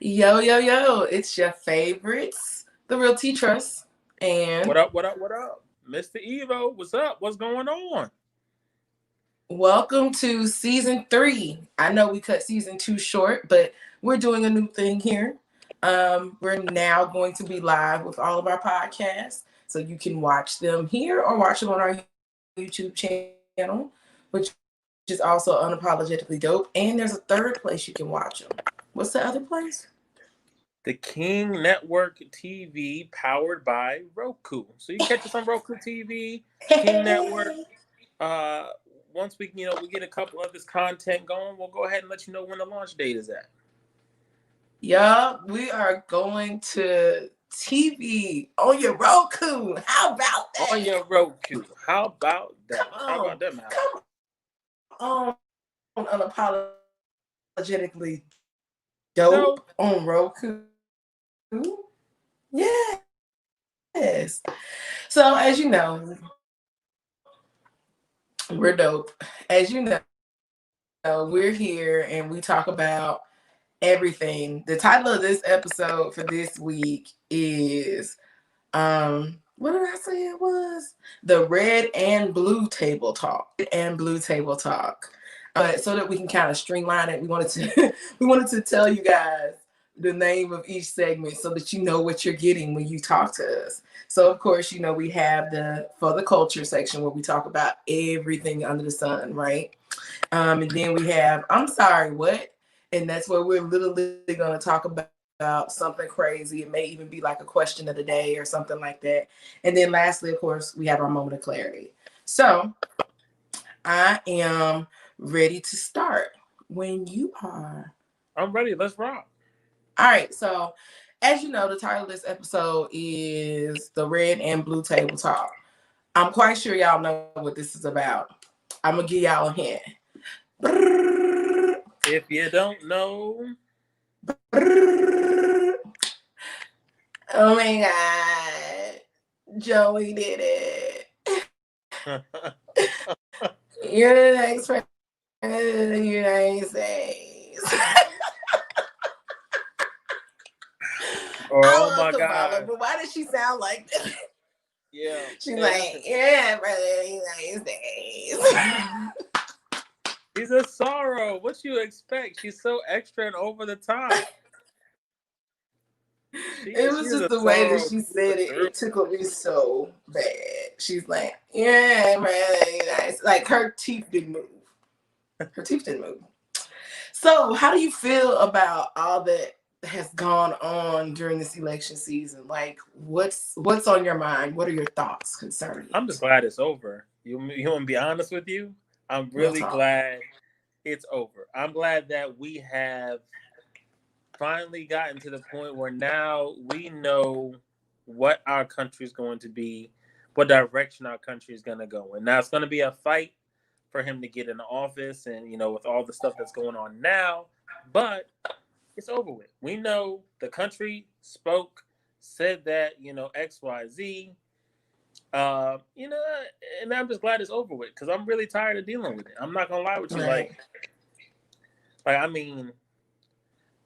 Yo, yo, yo, it's your favorites, The Real T Trust. And What up? What up? What up? Mr. Evo, what's up? What's going on? welcome to season 3. I know we cut season 2 short, but we're doing a new thing here. We're now going to be live with all of our podcasts. So you can watch them here or watch them on our YouTube channel, which is also unapologetically dope. And there's a third place you can watch them. What's the other place? The King Network TV powered by Roku. So you catch us on Roku TV, King Network. Uh, Once we get a couple of this content going, we'll go ahead and let you know when the launch date is at. Yup, we are going to TV on your Roku. How about On that? your Roku. How about Come that? How on. about that, man? Come on. Unapologetically dope on Dope. Roku. Yes. So, as you know, we're dope. As you know, we're here and we talk about everything. The title of this episode for this week is what did I say it was? The red and blue table talk. But so that we can kind of streamline it, we wanted to we wanted to tell you guys the name of each segment so that you know what you're getting when you talk to us. So of course, we have the for the culture section where we talk about everything under the sun, right? And then we have I'm sorry, what? And that's where we're literally going to talk about something crazy. It may even be like a question of the day or something like that. And then lastly, of course, we have our moment of clarity. So I am ready to start when you are. I'm ready. Let's rock. All right. So, as you know, the title of this episode is The Red and Blue Table Talk. I'm quite sure y'all know what this is about. I'm going to give y'all a hint. Brrr, If you don't know, brrr. Oh my God. Joey did it. You're the next president of the United States. I oh love my Kamala, God. but why does she sound like this? Yeah. She's Hey, like, listen. yeah, president of the United States. He's a sorrow. What you expect? She's so extra and over the top. It She was is just a the way that sorrow she through and said it. through. It tickled me so bad. She's like, yeah, president of the United States. Like her teeth didn't move. Her teeth didn't move. So, how do you feel about all that has gone on during this election season? Like, what's on your mind? What are your thoughts concerning I'm just it? glad it's over. You want to be honest with you? I'm Real really talk. glad it's over. I'm glad that we have finally gotten to the point where now we know what our country is going to be, what direction our country is going to go in. Now it's going to be a fight for him to get in office, and with all the stuff that's going on now, but it's over with. We know the country spoke, said that X, Y, Z. Uh, you know, and I'm just glad it's over with because I'm really tired of dealing with it. I'm not gonna lie with you, Right. I mean,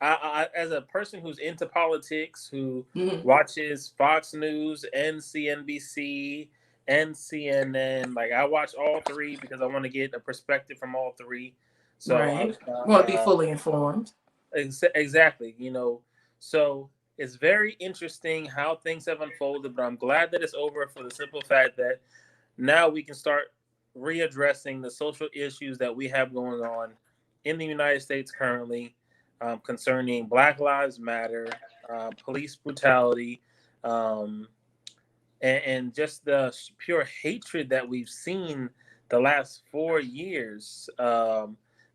as a person who's into politics, who Mm-hmm. watches Fox News and CNBC and CNN, like I watch all three because I want to get a perspective from all three. So Right. Want to be fully informed. exactly, so it's very interesting how things have unfolded, but I'm glad that it's over for the simple fact that now we can start readdressing the social issues that we have going on in the United States currently, concerning Black Lives Matter, police brutality, um, and just the pure hatred that we've seen the last 4 years,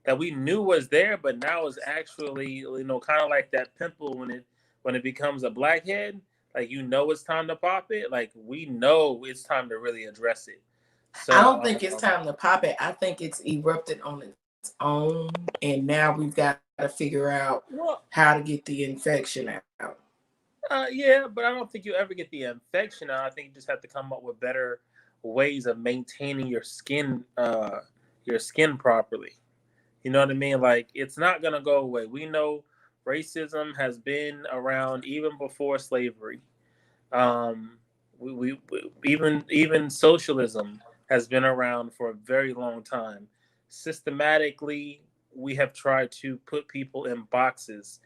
that we knew was there, but now is actually, kind of like that pimple when it becomes a blackhead. Like it's time to pop it. Like we know it's time to really address it. I So don't think it's time to pop it. I think it's erupted on its own, and now we've got to figure out how to well, get the infection out. yeah, but I don't think you ever get the infection out. I think you just have to come up with better ways of maintaining your skin properly. You know what I mean? Like it's not gonna go away. We know racism has been around even before slavery. Um, we even socialism has been around for a very long time. Systematically, we have tried to put people in boxes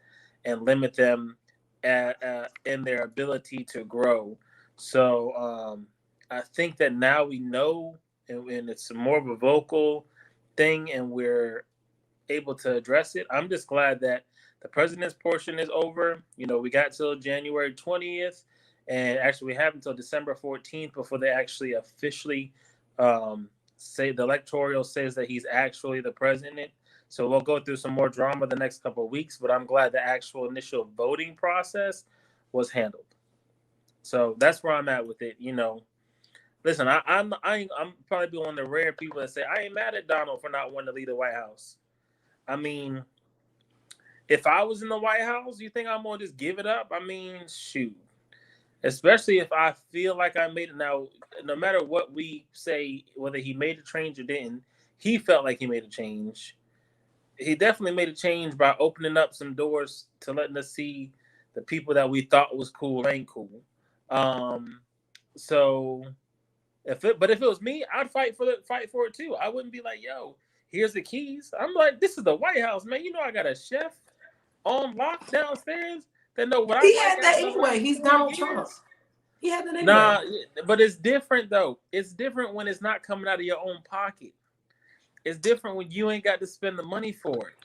and limit them in their ability to grow. So I think that now we know, and it's more of a vocal thing, and we're able to address it. I'm just glad that the president's portion is over. We got till January 20th, and actually we have until December 14th before they actually officially say the electoral says that he's actually the president. So we'll go through some more drama the next couple of weeks, but I'm glad the actual initial voting process was handled. So that's where I'm at with it. Listen, I'm probably one of the rare people that say I ain't mad at Donald for not wanting to lead the White House. I mean, if I was in the White House, you think I'm gonna just give it up? I mean, shoot. Especially if I feel like I made it. Now, no matter what we say, whether he made a change or didn't, he felt like he made a change. He definitely made a change by opening up some doors to letting us see the people that we thought was cool ain't cool. Um, so but if it was me, I'd fight for it too. I wouldn't be like, yo, here's the keys. I'm like, this is the White House, man. I got a chef on lock downstairs that know what I He like had that after the anyway. last He's 4 Donald Trump. years. He had that anyway. Nah, but it's different though. It's different when it's not coming out of your own pocket. It's different when you ain't got to spend the money for it.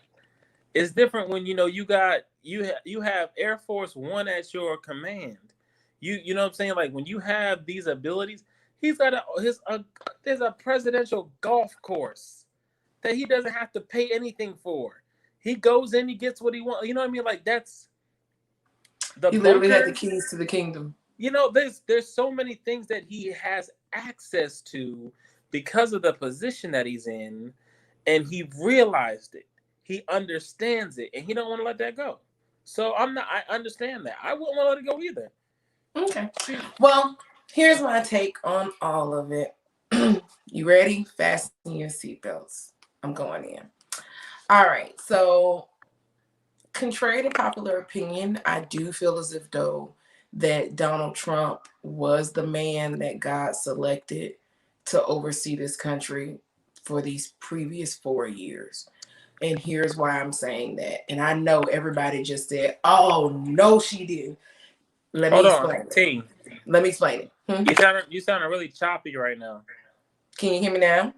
It's different when you have Air Force One at your command. You know what I'm saying? Like when you have these abilities, he's got there's a presidential golf course that he doesn't have to pay anything for. He goes in, he gets what he wants. You know what I mean? Like that's the He literally had the bunkers. keys to the kingdom. There's so many things that he has access to because of the position that he's in, and he realized it. He understands it, and he don't want to let that go. So I understand that. I wouldn't want to let it go either. Okay. Well, here's my take on all of it. You ready? Fasten your seatbelts. I'm going in. All right. So, contrary to popular opinion, I do feel as if though that Donald Trump was the man that God selected to oversee this country for these previous 4 years. And here's why I'm saying that. And I know everybody just said, oh, no, she didn't. Let me Hold on, explain it. T. Let me explain it. You sounding really choppy right now. Can you hear me now?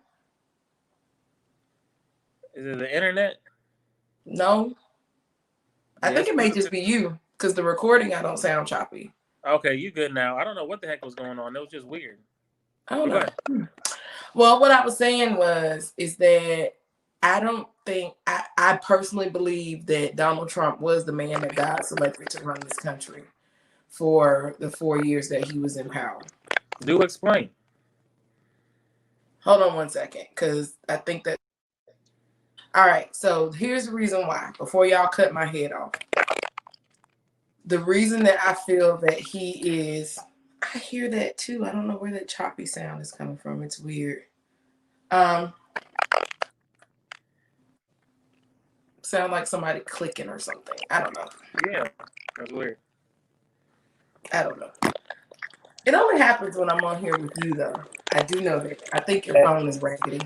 Is it the internet? No. I think Yes. it may just be you because the recording, I don't sound choppy. Okay, you good now. I don't know what the heck was going on. It was just weird. I don't know. Well, what I was saying is that I don't think, I personally believe that Donald Trump was the man that God selected to run this country for the 4 years that he was in power. Do explain. Hold on one second, because I think that. All right, so here's the reason why, before y'all cut my head off. The reason that I feel that he is, I hear that too. I don't know where that choppy sound is coming from. It's weird. Sound like somebody clicking or something. I don't know. Yeah, that's weird. I don't know. It only happens when I'm on here with you, though. I do know that. I think your phone is raggedy.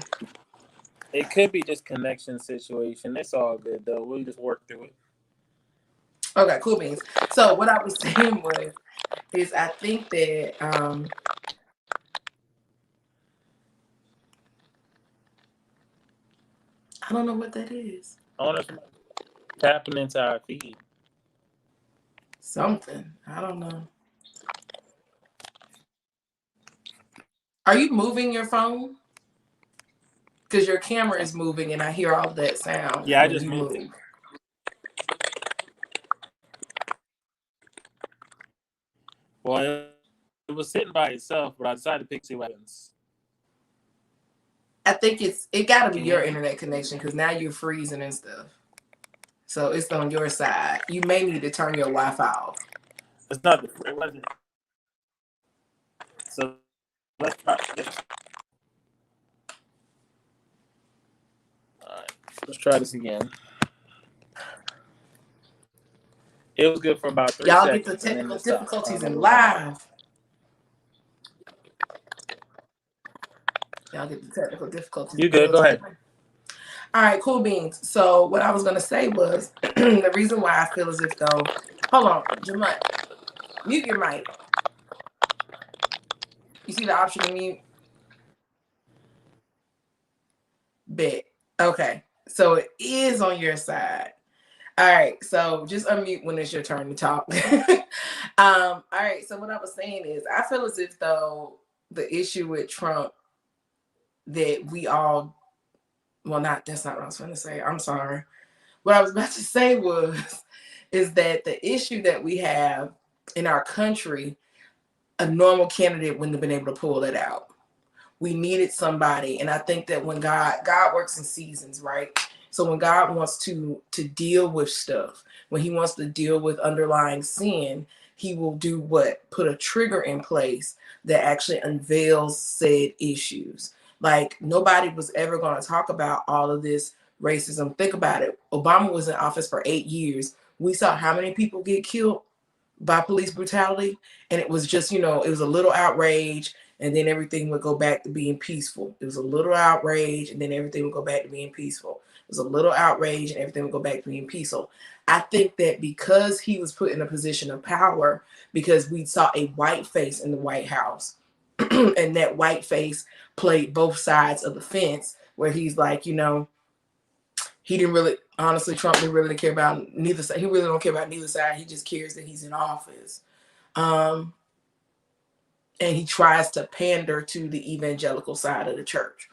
It could be just connection situation. It's all good though. We'll just work through it. Okay, cool beans. So what I was saying is I think that I don't know what that is. Honestly, tapping into our feed. Something. I don't know. Are you moving your phone? Because your camera is moving and I hear all that sound Yeah, I when just you moved move. it. Well, it was sitting by itself, but I decided to pick two weapons. I think it got to be your internet connection because now you're freezing and stuff. So it's on your side. You may need to turn your Wi-Fi off. It's not. It wasn't. So let's try this. All right, let's try this again. It was good for about three Y'all get the seconds and then technical it stopped. I difficulties don't know in what went on. live. Y'all get the technical difficulties You good? real Go ahead. time. All right, cool beans. So what I was gonna say was the reason why I feel as if though, hold on, Jamut, mute your mic. You see the option to mute? Bet. Okay. So it is on your side. All right. So just unmute when it's your turn to talk. All right. So what I was saying is I feel as if though the issue with Trump that we all well not that's not what I was going to say. I'm sorry. What I was about to say was is that the issue that we have in our country, a normal candidate wouldn't have been able to pull it out. We needed somebody, and I think that when God works in seasons, right? So when God wants to deal with stuff, when he wants to deal with underlying sin, he will do what? Put a trigger in place that actually unveils said issues. Like nobody was ever going to talk about all of this racism. Think about it. Obama was in office for 8 years. We saw how many people get killed by police brutality, and it was just, it was a little outrage, and then everything would go back to being peaceful. It was a little outrage, and then everything would go back to being peaceful. It was a little outrage, and everything would go back to being peaceful. I think that because he was put in a position of power, because we saw a white face in the White House, and that white face played both sides of the fence, where he's like, he didn't really, honestly, Trump didn't really care about neither side. He really don't care about neither side. He just cares that he's in office. And he tries to pander to the evangelical side of the church.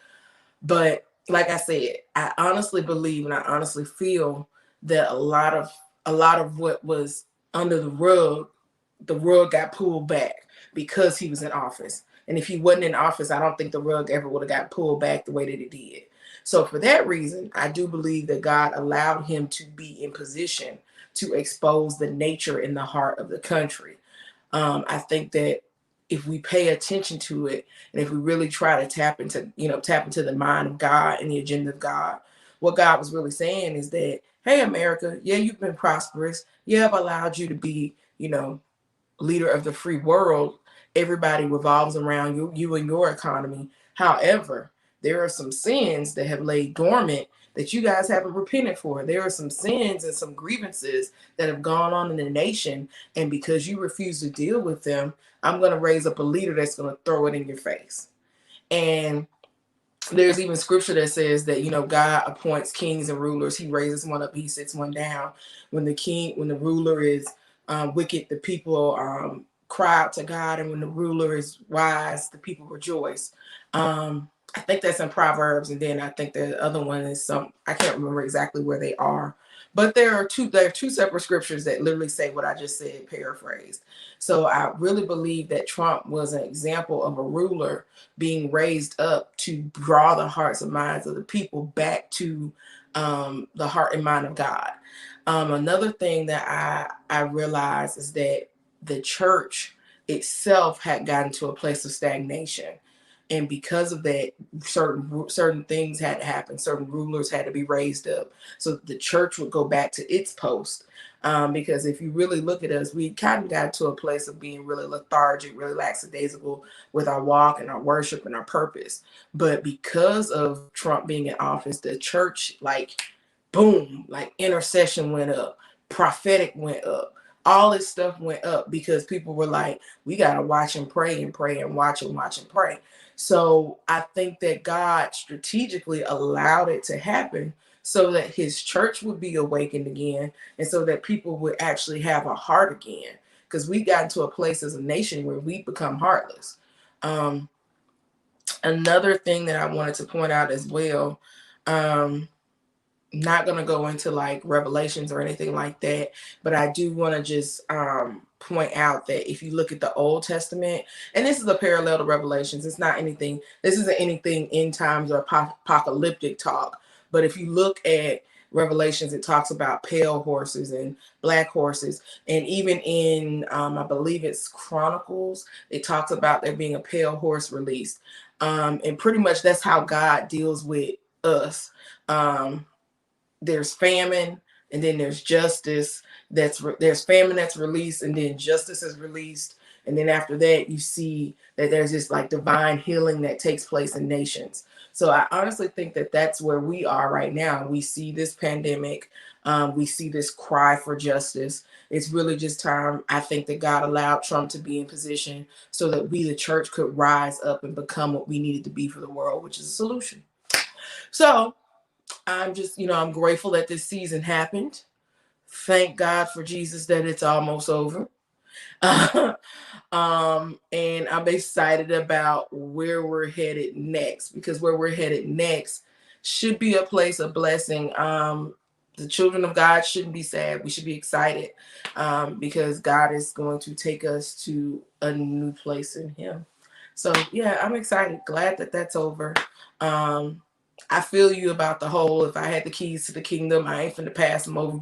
But like I said, I honestly believe and I honestly feel that a lot of what was under the rug got pulled back because he was in office. And if he wasn't in office, I don't think the rug ever would have got pulled back the way that it did. So for that reason, I do believe that God allowed him to be in position to expose the nature in the heart of the country. I think that if we pay attention to it, and if we really try to tap into the mind of God and the agenda of God, what God was really saying is that, hey, America, yeah, you've been prosperous. Yeah, I've allowed you to be, leader of the free world. Everybody revolves around you and your economy. However, there are some sins that have laid dormant that you guys haven't repented for. There are some sins and some grievances that have gone on in the nation. And because you refuse to deal with them, I'm going to raise up a leader that's going to throw it in your face. And there's even scripture that says that, God appoints kings and rulers. He raises one up, he sits one down. When the ruler is wicked, the people cry out to God, and when the ruler is wise, the people rejoice. I think that's in Proverbs, and then I think the other one is I can't remember exactly where they are, but there are two separate scriptures that literally say what I just said, paraphrased. So I really believe that Trump was an example of a ruler being raised up to draw the hearts and minds of the people back to the heart and mind of God. Another thing that I realized is that the church itself had gotten to a place of stagnation. And because of that, certain things had to happen. Certain rulers had to be raised up so the church would go back to its post. Because if you really look at us, we kind of got to a place of being really lethargic, really lackadaisical with our walk and our worship and our purpose. But because of Trump being in office, the church, like, boom, like intercession went up, prophetic went up, all this stuff went up because people were like, we got to watch and pray and watch and pray. So I think that God strategically allowed it to happen so that his church would be awakened again, and so that people would actually have a heart again. Because we got into a place as a nation where we become heartless. Um, Another thing that I wanted to point out as well, not going to go into like revelations or anything like that, but I do want to just point out that if you look at the Old Testament, and this is a parallel to Revelations, this isn't anything in times or apocalyptic talk, but if you look at Revelations, it talks about pale horses and black horses, and even in I believe it's Chronicles, it talks about there being a pale horse released, and pretty much that's how God deals with us. There's famine, and then there's justice. There's famine that's released, and then justice is released, and then after that you see that there's this like divine healing that takes place in nations. So I honestly think that that's where we are right now. We see this pandemic, we see this cry for justice. It's really just time. I think that God allowed Trump to be in position so that we, the church, could rise up and become what we needed to be for the world, which is a solution. So I'm just, I'm grateful that this season happened. Thank God for Jesus that it's almost over. And I'm excited about where we're headed next, because where we're headed next should be a place of blessing. The children of God shouldn't be sad. We should be excited, because God is going to take us to a new place in Him. So yeah, I'm excited. Glad that that's over. I feel you about the whole, if I had the keys to the kingdom, I ain't finna pass them over.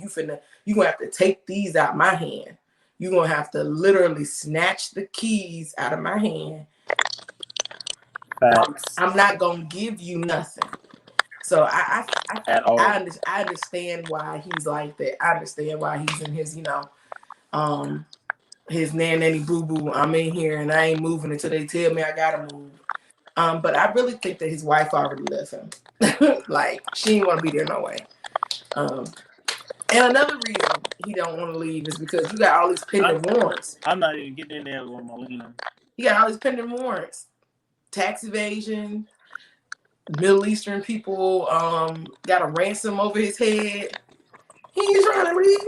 You gonna have to take these out my hand. You're going to have to literally snatch the keys out of my hand. Facts. I'm not going to give you nothing. So At all. I understand why he's like that. I understand why he's in his nanny boo boo. I'm in here and I ain't moving until they tell me I got to move. But I really think that his wife already left him. Like, she ain't want to be there no way. And another reason he don't want to leave is because you got all these pending warrants. I'm not even getting in there with Molina. You got all these pending warrants. Tax evasion, Middle Eastern people got a ransom over his head. He ain't trying to leave.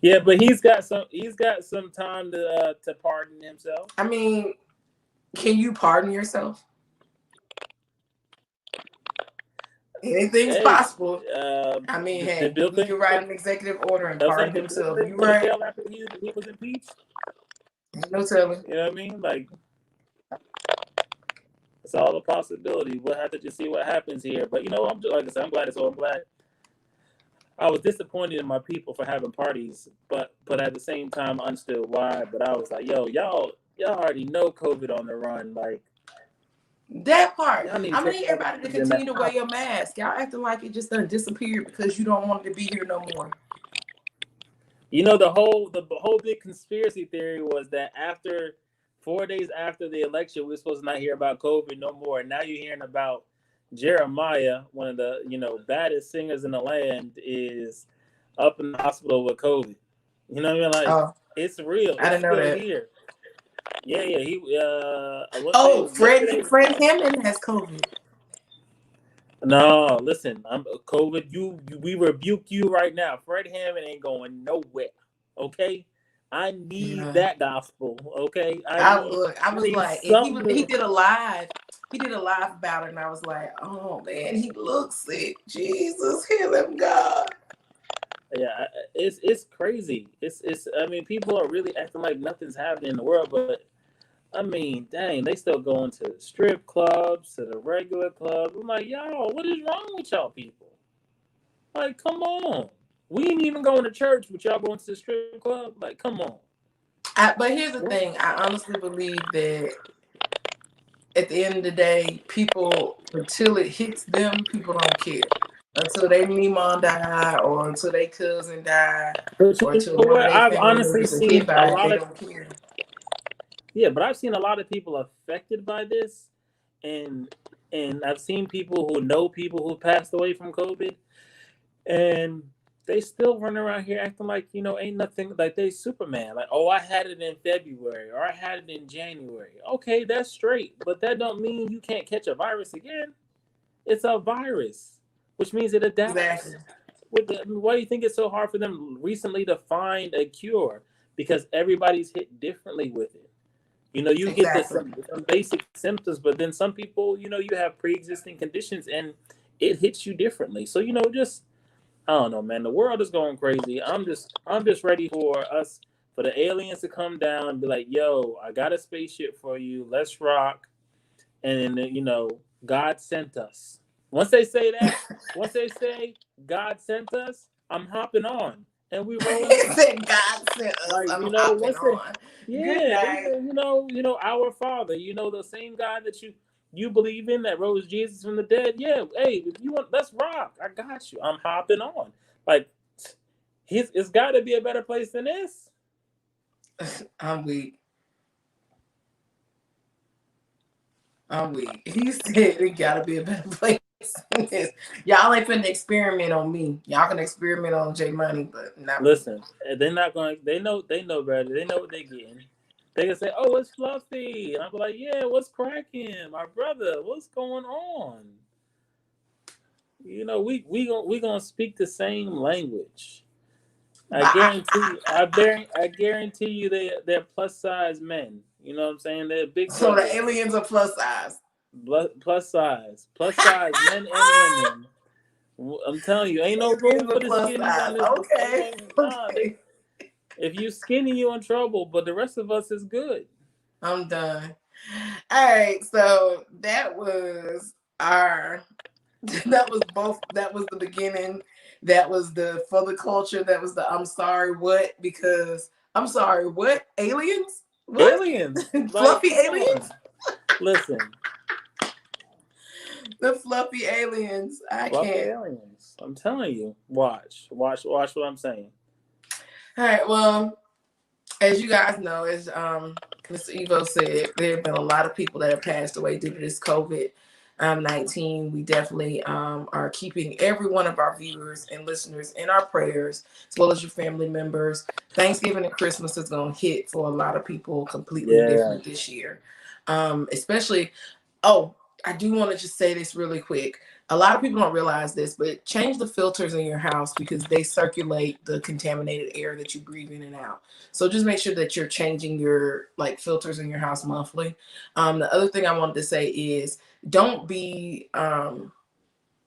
Yeah, but he's got some time to pardon himself. I mean, can you pardon yourself? Anything's possible. I mean, hey, he can write an executive order and pardon himself. You right? After he was impeached. Ain't no telling. You know what I mean? Like, it's all a possibility. We'll have to just see what happens here. But I'm like I said, I'm glad it's all. I'm glad. I was disappointed in my people for having parties, but at the same time, I understood why. But I was like, yo, y'all already know COVID on the run. Like, that part. I need everybody to continue to wear your mask. Y'all acting like it just done disappeared because you don't want it to be here no more. The whole big conspiracy theory was that 4 days after the election, we're supposed to not hear about COVID no more. And now you're hearing about Jeremiah, one of the baddest singers in the land, is up in the hospital with COVID. You know what I mean? Like, it's real. I didn't know that. Here. Yeah. He. Fred Hammond has COVID. No, listen. I'm COVID. We rebuke you right now. Fred Hammond ain't going nowhere. Okay. I need that gospel. Okay. I was like, he did a live. He did a live about it, and I was like, oh man, he looks sick. Jesus, heal him, God. Yeah, it's crazy. It's. I mean, people are really acting like nothing's happening in the world, but I mean, dang, they still going to strip clubs, to the regular clubs. I'm like, y'all, what is wrong with y'all people? Like, come on. We ain't even going to church, but y'all going to the strip club? Like, come on. But here's the thing. I honestly believe that at the end of the day, people, until it hits them, people don't care. Until their mom die, or until their cousin die, or until one of their family members are hit by it, they don't care. Yeah, but I've seen a lot of people affected by this, and I've seen people who know people who passed away from COVID, and they still run around here acting like ain't nothing, like they Superman. Like, oh, I had it in February, or I had it in January. Okay, that's straight, but that don't mean you can't catch a virus again. It's a virus, which means it adapts. Exactly. Why do you think it's so hard for them recently to find a cure? Because everybody's hit differently with it. You get some basic symptoms, but then some people, you have pre-existing conditions and it hits you differently. So, just, I don't know, man, the world is going crazy. I'm just ready for the aliens to come down and be like, yo, I got a spaceship for you. Let's rock. And then, God sent us. Once they say that, once they say God sent us, I'm hopping on. And we roll. God sent us. Like, I'm hopping on. Yeah, our Father, the same God that you You believe in that rose Jesus from the dead? Yeah. Hey, if you want, let's rock. I got you. I'm hopping on. Like, it's got to be a better place than this. I'm weak. I'm weak. He said it gotta be a better place than this. Y'all ain't finna experiment on me. Y'all can experiment on J Money, but not me. Listen, they're not going. They know. They know better. They know what they're getting. They can say, "Oh, it's fluffy," and I'm like, "Yeah, what's cracking, my brother? What's going on?" You know, we gonna speak the same language. I Bye. guarantee you. I guarantee you, they're plus size men. You know what I'm saying? They're big So the brothers. aliens are plus size. Plus size men and women. I'm telling you, ain't no room Aliens for are the plus skinnies on size. this. Okay. Nah, Okay. if you skinny, you in trouble. But the rest of us is good. I'm done. All right. So that was our that was both that was the beginning. That was the for the culture. That was the I'm sorry what because I'm sorry what aliens? What? Aliens, like, Fluffy come aliens? on. Listen, The fluffy aliens. I fluffy can't. aliens. I'm telling you. Watch what I'm saying. All right. Well, as you guys know, as Mr. Evo said, there have been a lot of people that have passed away due to this COVID 19. We definitely are keeping every one of our viewers and listeners in our prayers, as well as your family members. Thanksgiving and Christmas is going to hit for a lot of people completely Yeah, different this year. Especially, oh, I do want to just say this really quick. A lot of people don't realize this, but change the filters in your house because they circulate the contaminated air that you breathe in and out. So just make sure that you're changing your like filters in your house monthly. The other thing I wanted to say is don't be um,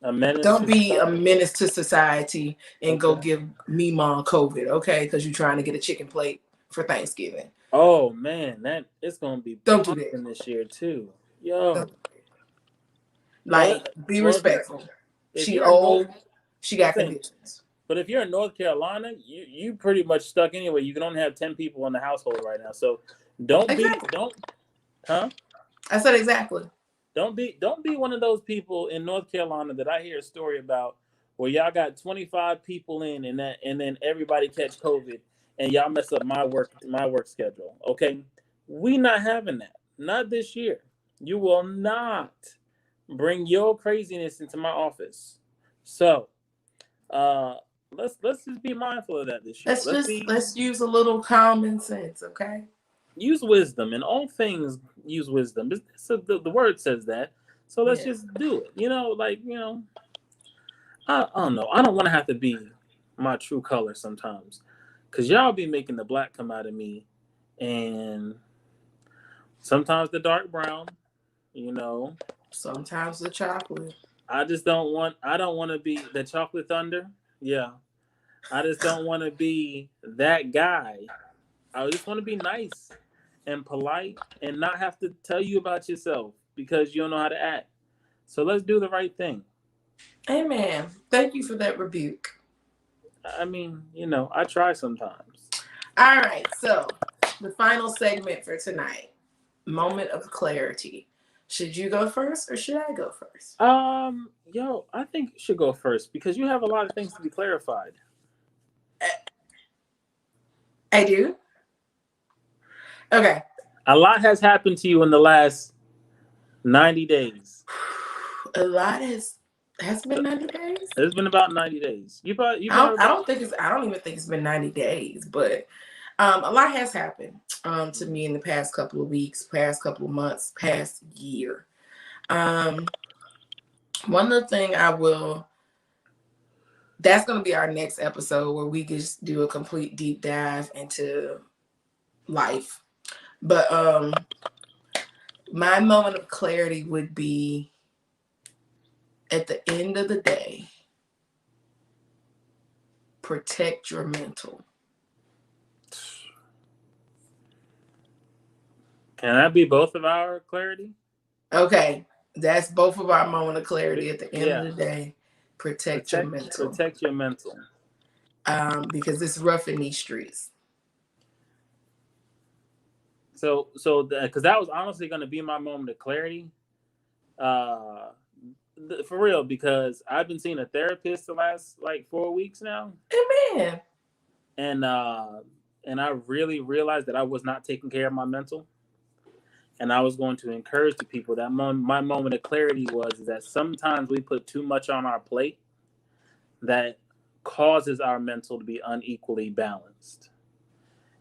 a menace don't to be a society. menace to society and go Okay. give me mom COVID, okay? Because you're trying to get a chicken plate for Thanksgiving. Oh man, that it's gonna be Don't do that. pumping this year too. Yo, Don't, well, like be well, respectful. if She you're in North, old. She got thing, conditions. but if you're in North Carolina, you pretty much stuck anyway. You can only have 10 people in the household right now, so Exactly. don't, huh? I said exactly. Don't be one of those people in North Carolina that I hear a story about where y'all got 25 people in and then everybody catch COVID and y'all mess up my work schedule. Okay, we not having that. Not this year. You will not bring your craziness into my office. So uh, let's just be mindful of that this year. Let's use a little common sense, okay? Use wisdom in all things. Use wisdom. The word says that. So let's Yeah. just do it. I don't know. I don't want to have to be my true color sometimes, cause y'all be making the black come out of me, and sometimes the dark brown. You know, Sometimes the chocolate. I just don't want. I don't want to be the chocolate thunder. Yeah, I just don't want to be that guy. I just want to be nice and polite and not have to tell you about yourself because you don't know how to act. So let's do the right thing. Amen. Thank you for that rebuke. I mean, I try sometimes. All right, so the final segment for tonight, moment of clarity. Should you go first or should I go first? Yo, I think you should go first because you have a lot of things to be clarified. I do. Okay. A lot has happened to you in the last 90 days. A lot has been 90 days. It's been about 90 days. You've I been don't, I about. don't think it's I don't even think it's been 90 days, but a lot has happened to me in the past couple of weeks, past couple of months, past year. Um, one of the thing I will that's going to be our next episode where we just do a complete deep dive into life. But my moment of clarity would be at the end of the day, protect your mental. Can that be both of our clarity? Okay, that's both of our moment of clarity at the end of Yeah. the day. Protect your mental. Protect your mental. Because it's rough in these streets. So because that was honestly going to be my moment of clarity. Uh, for real, because I've been seeing a therapist the last like 4 weeks now, Amen. and I really realized that I was not taking care of my mental, and I was going to encourage the people that my moment of clarity was is that sometimes we put too much on our plate that causes our mental to be unequally balanced,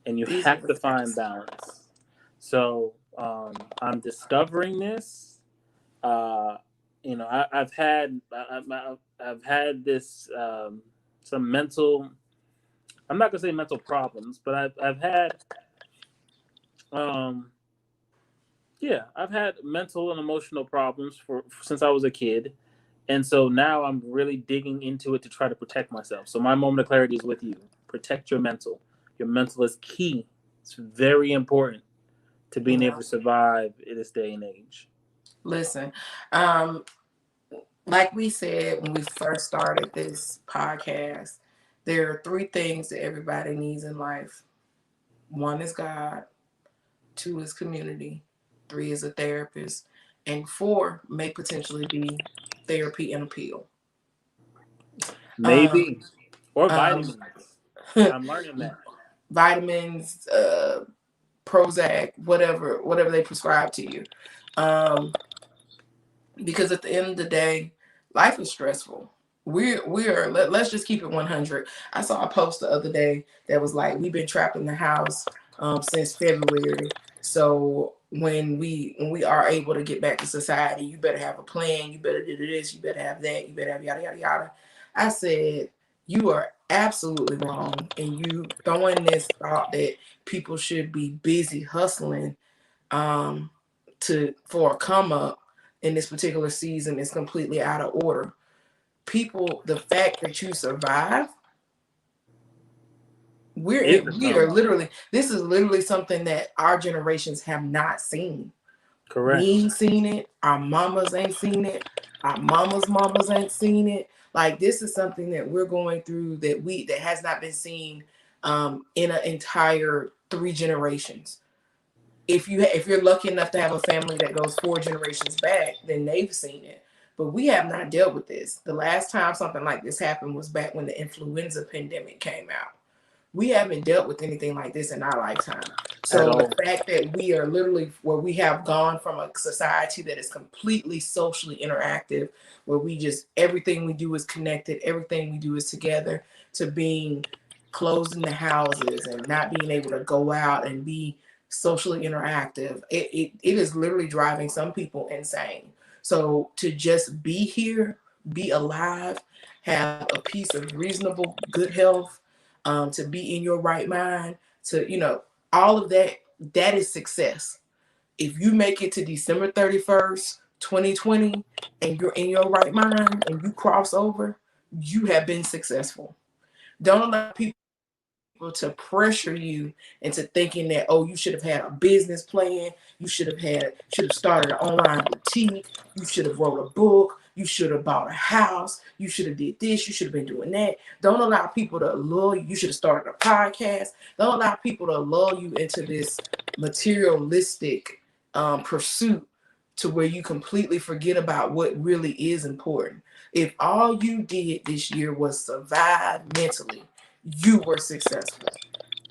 and you These are have the to find facts. balance. So I'm discovering this. Uh, I've had this some mental. I'm not gonna say mental problems, but I've had um, yeah, I've had mental and emotional problems for since I was a kid, and so now I'm really digging into it to try to protect myself. So my moment of clarity is with you. Protect your mental. Your mental is key. It's very important to being able Yeah. to survive in this day and age. Listen, um, like we said when we first started this podcast, there are three things that everybody needs in life. One is God, two is community, three is a therapist, and four may potentially be therapy and appeal. Um, Maybe or um, vitamins. I'm learning that. vitamins, Prozac, whatever they prescribe to you. Um, because at the end of the day, life is stressful. Let's just keep it 100. I saw a post the other day that was like, we've been trapped in the house since February. So when we are able to get back to society, you better have a plan. You better do this. You better have that. You better have yada yada yada. I said, you are absolutely wrong, and you throwing this thought that people should be busy hustling um, to for a come up in this particular season is completely out of order. People, the fact that you survive, Is the we are come up. literally, this is literally something that our generations have not seen. Correct. We ain't seen it. Our mamas ain't seen it. Our mamas ain't seen it. Like, this is something that we're going through that has not been seen in an entire three generations. If you're lucky enough to have a family that goes four generations back, then they've seen it. But we have not dealt with this. The last time something like this happened was back when the influenza pandemic came out. We haven't dealt with anything like this in our lifetime. At So the all. fact that we are literally where we have gone from a society that is completely socially interactive, where we just everything we do is connected, everything we do is together, to being closed in the houses and not being able to go out and be socially interactive, it is literally driving some people insane. So to just be here, be alive, have a piece of reasonable good health, to be in your right mind, to all of that, that is success. If you make it to December 31st, 2020, and you're in your right mind and you cross over, you have been successful. Don't allow people to pressure you into thinking that, oh, you should have had a business plan, you should have started an online boutique, you should have wrote a book, you should have bought a house, you should have did this, you should have been doing that. Don't allow people to lull you. You should have started a podcast. Don't allow people to lull you into this materialistic pursuit to where you completely forget about what really is important. If all you did this year was survive mentally, you were successful.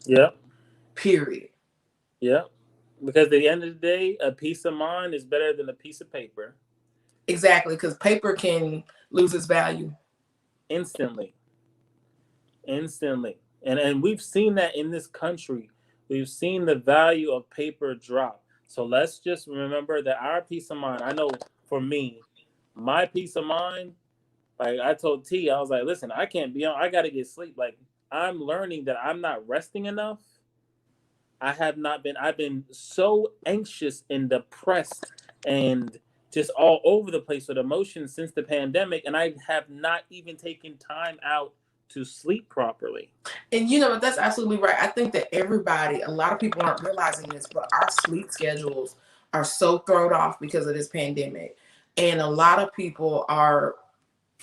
Yep. Period. Yep. Because at the end of the day, a piece of mind is better than a piece of paper. Exactly, because paper can lose its value. Instantly. Instantly. And we've seen that in this country. We've seen the value of paper drop. So let's just remember that our peace of mind, I know for me, my peace of mind, like I told T, I was like, listen, I can't be on, I gotta get sleep. Like I'm learning that I'm not resting enough. I've been so anxious and depressed and just all over the place with emotions since the pandemic, and I have not even taken time out to sleep properly. And that's absolutely right. I think that everybody, a lot of people aren't realizing this, but our sleep schedules are so thrown off because of this pandemic. And a lot of people are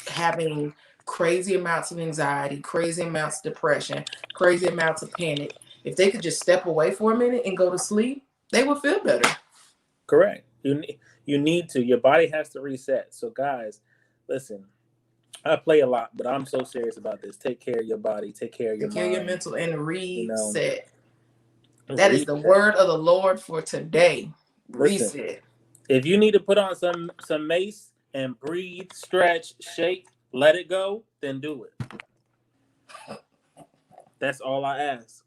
having crazy amounts of anxiety, crazy amounts of depression, crazy amounts of panic. If they could just step away for a minute and go to sleep, they would feel better. Correct. You need to. Your body has to reset. So guys, listen. I play a lot, but I'm so serious about this. Take care of your body. Take care of your Take care of your mind. mental and You know, reset. That is the reset. word of the Lord for today. Listen, Reset. if you need to put on some mace and breathe, stretch, shake, let it go, then do it. That's all I ask.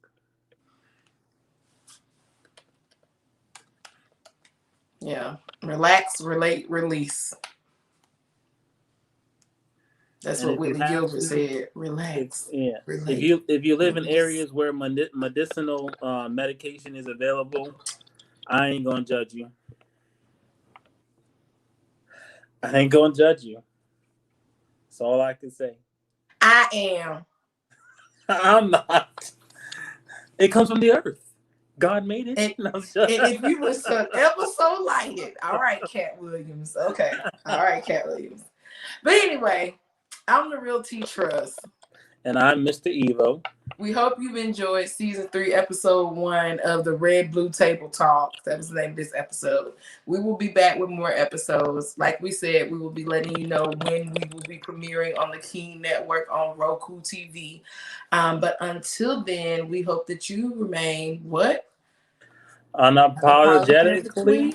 Yeah. Relax, relate, release. That's And what if you Whitley have Gilbert to, said. if Relax, yeah, relate, if you live in release. areas where medicinal medication is available, I ain't gonna judge you. I ain't gonna judge you. That's all I can say. I am. I'm not. It comes from the earth. God made it. And, No, and if you was to ever so like it, all right, Cat Williams. Okay. All right, Cat Williams. But anyway, I'm the Real T Trust. and I'm Mr. Evo. We hope you've enjoyed season 3, episode 1 of the Red Blue Table Talk. That was the name of this episode. We will be back with more episodes. Like we said, we will be letting you know when we will be premiering on the Keen Network on Roku TV. But until then, we hope that you remain what? Unapologetically Unapologetically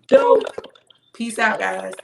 dope. dope. Peace out, guys.